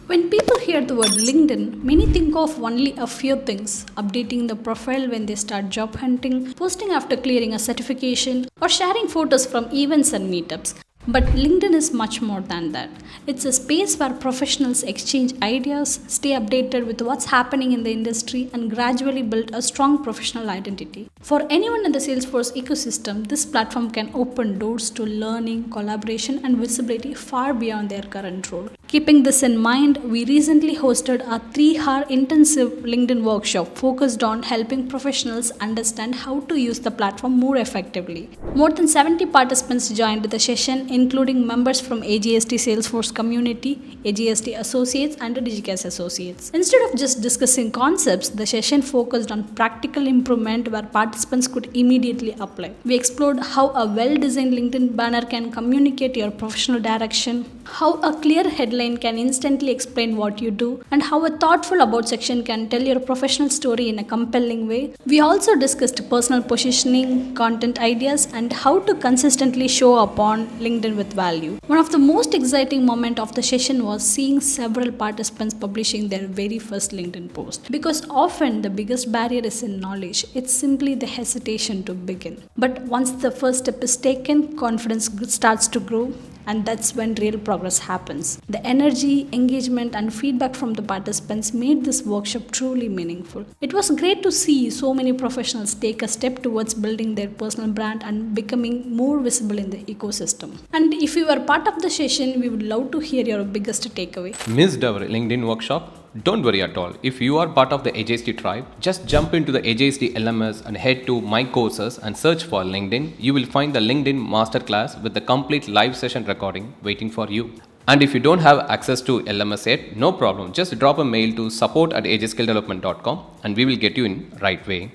When people hear the word LinkedIn, many think of only a few things: updating the profile when they start job hunting, posting after clearing a certification, or sharing photos from events and meetups. But LinkedIn is much more than that. It's a space where professionals exchange ideas, stay updated with what's happening in the industry, and gradually build a strong professional identity. For anyone in the Salesforce ecosystem, this platform can open doors to learning, collaboration, and visibility far beyond their current role. Keeping this in mind, we recently hosted a 3-hour intensive LinkedIn workshop focused on helping professionals understand how to use the platform more effectively. More than 70 participants joined the session, including members from AGST Salesforce community, AGST associates, and Digicast associates. Instead of just discussing concepts, the session focused on practical improvement where participants could immediately apply. We explored how a well-designed LinkedIn banner can communicate your professional direction, how a clear headline can instantly explain what you do, and how a thoughtful about section can tell your professional story in a compelling way. We also discussed personal positioning, content ideas, and how to consistently show up on LinkedIn with value. One of the most exciting moments of the session was seeing several participants publishing their very first LinkedIn post. Because often the biggest barrier is in knowledge, it's simply the hesitation to begin. But once the first step is taken, confidence starts to grow, and that's when real progress happens. The energy, engagement, and feedback from the participants made this workshop truly meaningful. It was great to see so many professionals take a step towards building their personal brand and becoming more visible in the ecosystem. And if you were part of the session, we would love to hear your biggest takeaway. Missed our LinkedIn workshop? Don't worry at all. If you are part of the AJST tribe, just jump into the AJST LMS and head to My Courses and search for LinkedIn. You will find the LinkedIn Masterclass with the complete live session recording waiting for you. And if you don't have access to LMS yet, no problem. Just drop a mail to support@ajskilldevelopment.com and we will get you in right way.